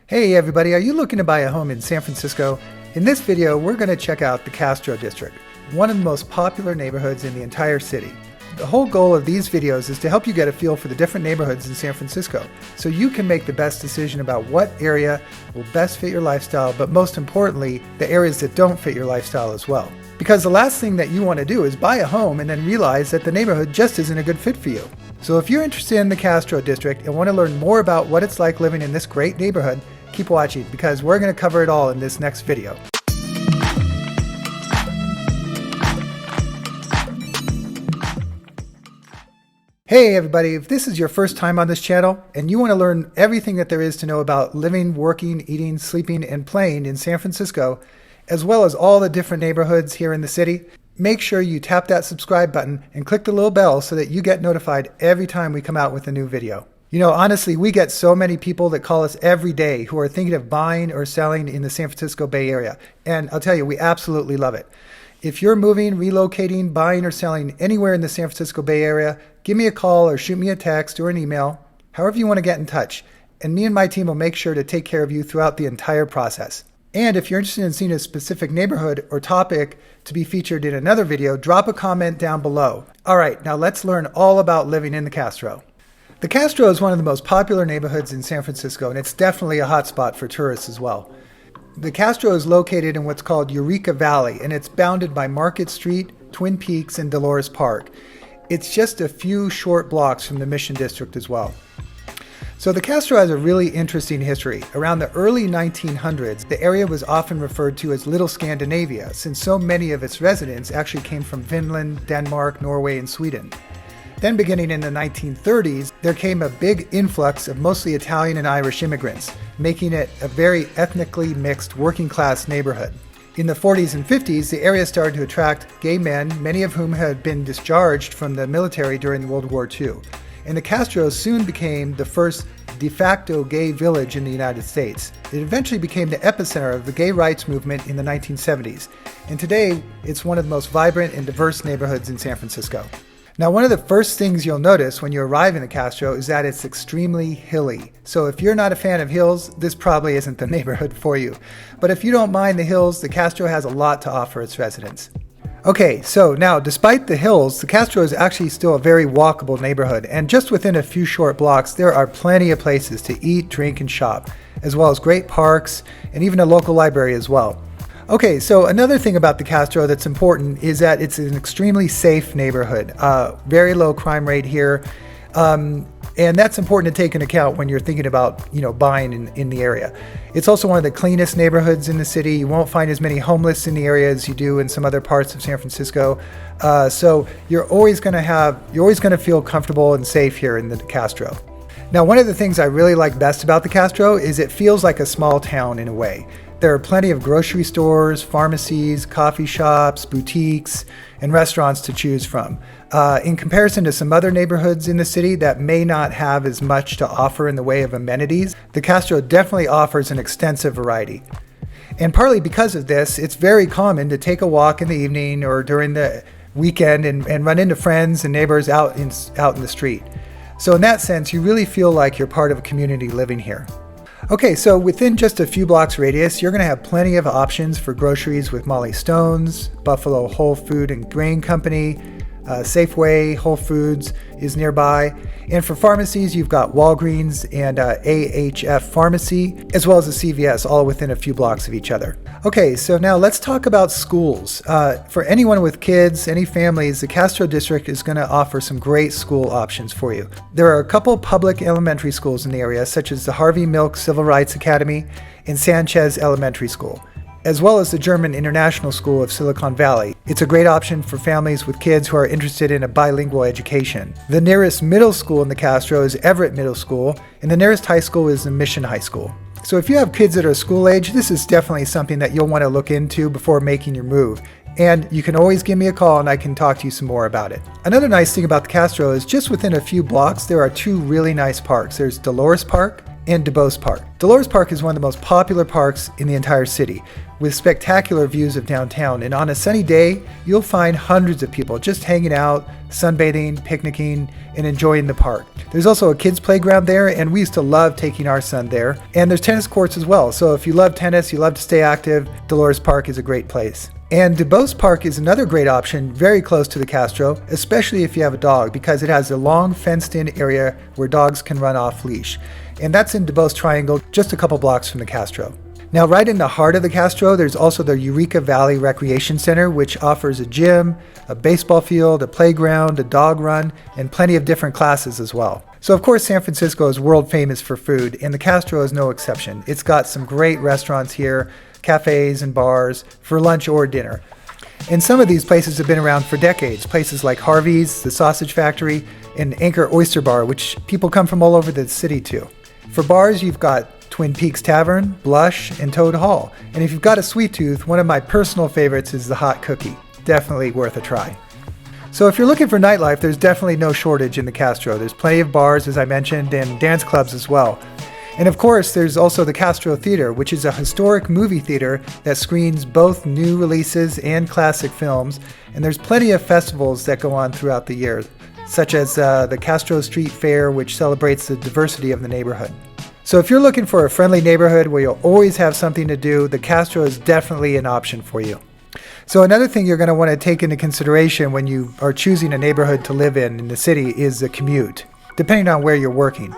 Hey everybody, are you looking to buy a home in San Francisco? In this video, we're going to check out the Castro District, one of the most popular neighborhoods in the entire city. The whole goal of these videos is to help you get a feel for the different neighborhoods in San Francisco, so you can make the best decision about what area will best fit your lifestyle, but most importantly, the areas that don't fit your lifestyle as well. Because the last thing that you want to do is buy a home and then realize that the neighborhood just isn't a good fit for you. So if you're interested in the Castro District and want to learn more about what it's like living in this great neighborhood, keep watching because we're going to cover it all in this next video. Hey everybody, if this is your first time on this channel and you want to learn everything that there is to know about living, working, eating, sleeping, and playing in San Francisco, as well as all the different neighborhoods here in the city, make sure you tap that subscribe button and click the little bell so that you get notified every time we come out with a new video. You know, honestly, we get so many people that call us every day who are thinking of buying or selling in the San Francisco Bay Area. And I'll tell you, we absolutely love it. If you're moving, relocating, buying, or selling anywhere in the San Francisco Bay Area, give me a call or shoot me a text or an email, however you want to get in touch. And me and my team will make sure to take care of you throughout the entire process. And if you're interested in seeing a specific neighborhood or topic to be featured in another video, drop a comment down below. All right, now let's learn all about living in the Castro. The Castro is one of the most popular neighborhoods in San Francisco, and it's definitely a hotspot for tourists as well. The Castro is located in what's called Eureka Valley, and it's bounded by Market Street, Twin Peaks, and Dolores Park. It's just a few short blocks from the Mission District as well. So the Castro has a really interesting history. Around the early 1900s, the area was often referred to as Little Scandinavia, since so many of its residents actually came from Finland, Denmark, Norway, and Sweden. Then beginning in the 1930s, there came a big influx of mostly Italian and Irish immigrants, making it a very ethnically mixed working class neighborhood. In the 40s and 50s, the area started to attract gay men, many of whom had been discharged from the military during World War II. And the Castro soon became the first de facto gay village in the United States. It eventually became the epicenter of the gay rights movement in the 1970s. And today, it's one of the most vibrant and diverse neighborhoods in San Francisco. Now, one of the first things you'll notice when you arrive in the Castro is that it's extremely hilly. So if you're not a fan of hills, this probably isn't the neighborhood for you. But if you don't mind the hills, the Castro has a lot to offer its residents. Okay, so now despite the hills, the Castro is actually still a very walkable neighborhood. And just within a few short blocks, there are plenty of places to eat, drink, and shop, as well as great parks and even a local library as well. Okay, so another thing about the Castro that's important is that it's an extremely safe neighborhood. Very low crime rate here. And that's important to take into account when you're thinking about, buying in the area. It's also one of the cleanest neighborhoods in the city. You won't find as many homeless in the area as you do in some other parts of San Francisco. So you're always going to feel comfortable and safe here in the Castro. Now, one of the things I really like best about the Castro is it feels like a small town in a way. There are plenty of grocery stores, pharmacies, coffee shops, boutiques, and restaurants to choose from. In comparison to some other neighborhoods in the city that may not have as much to offer in the way of amenities, the Castro definitely offers an extensive variety. And partly because of this, it's very common to take a walk in the evening or during the weekend and run into friends and neighbors out in the street. So in that sense, you really feel like you're part of a community living here. Okay, so within just a few blocks radius, you're going to have plenty of options for groceries with Molly Stone's, Buffalo Whole Food and Grain Company, Safeway, Whole Foods is nearby. And for pharmacies, you've got Walgreens and AHF Pharmacy, as well as a CVS, all within a few blocks of each other. Okay, so now let's talk about schools. For anyone with kids, any families, the Castro District is going to offer some great school options for you. There are a couple public elementary schools in the area, such as the Harvey Milk Civil Rights Academy and Sanchez Elementary School, as well as the German International School of Silicon Valley. It's a great option for families with kids who are interested in a bilingual education. The nearest middle school in the Castro is Everett Middle School, and the nearest high school is the Mission High School. So if you have kids that are school age, this is definitely something that you'll want to look into before making your move. And you can always give me a call and I can talk to you some more about it. Another nice thing about the Castro is just within a few blocks, there are two really nice parks. There's Dolores Park and DuBose Park. Dolores Park is one of the most popular parks in the entire city, with spectacular views of downtown, and on a sunny day, you'll find hundreds of people just hanging out, sunbathing, picnicking, and enjoying the park. There's also a kids' playground there, and we used to love taking our son there. And there's tennis courts as well, so if you love tennis, you love to stay active, Dolores Park is a great place. And DuBose Park is another great option very close to the Castro, especially if you have a dog, because it has a long fenced-in area where dogs can run off leash. And that's in DuBose Triangle, just a couple blocks from the Castro. Now, right in the heart of the Castro, there's also the Eureka Valley Recreation Center, which offers a gym, a baseball field, a playground, a dog run, and plenty of different classes as well. So of course, San Francisco is world famous for food, and the Castro is no exception. It's got some great restaurants here, cafes and bars, for lunch or dinner. And some of these places have been around for decades, places like Harvey's, the Sausage Factory, and Anchor Oyster Bar, which people come from all over the city to. For bars, you've got Twin Peaks Tavern, Blush, and Toad Hall. And if you've got a sweet tooth, one of my personal favorites is the Hot Cookie. Definitely worth a try. So if you're looking for nightlife, there's definitely no shortage in the Castro. There's plenty of bars, as I mentioned, and dance clubs as well. And of course, there's also the Castro Theater, which is a historic movie theater that screens both new releases and classic films. And there's plenty of festivals that go on throughout the year, such as the Castro Street Fair, which celebrates the diversity of the neighborhood. So if you're looking for a friendly neighborhood where you'll always have something to do, the Castro is definitely an option for you. So another thing you're going to want to take into consideration when you are choosing a neighborhood to live in the city is the commute, depending on where you're working.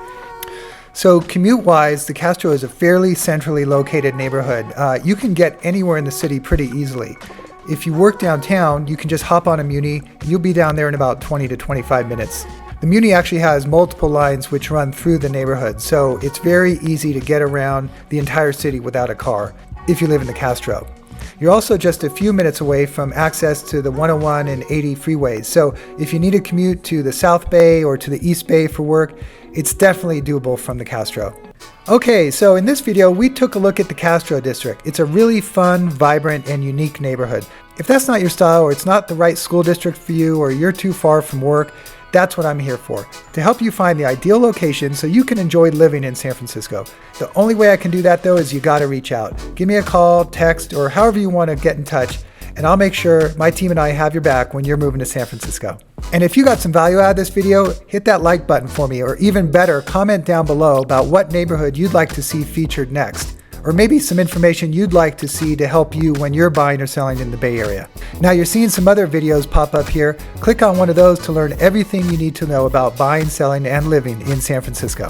So commute-wise, the Castro is a fairly centrally located neighborhood. You can get anywhere in the city pretty easily. If you work downtown, you can just hop on a Muni. You'll be down there in about 20 to 25 minutes. The Muni actually has multiple lines which run through the neighborhood, so it's very easy to get around the entire city without a car if you live in the Castro. You're also just a few minutes away from access to the 101 and 80 freeways, so if you need to commute to the South Bay or to the East Bay for work, it's definitely doable from the Castro. Okay, so in this video, we took a look at the Castro District. It's a really fun, vibrant, and unique neighborhood. If that's not your style, or it's not the right school district for you, or you're too far from work, that's what I'm here for, to help you find the ideal location so you can enjoy living in San Francisco. The only way I can do that, though, is you gotta reach out. Give me a call, text, or however you want to get in touch, and I'll make sure my team and I have your back when you're moving to San Francisco. And if you got some value out of this video, hit that like button for me, or even better, comment down below about what neighborhood you'd like to see featured next, or maybe some information you'd like to see to help you when you're buying or selling in the Bay Area. Now you're seeing some other videos pop up here. Click on one of those to learn everything you need to know about buying, selling, and living in San Francisco.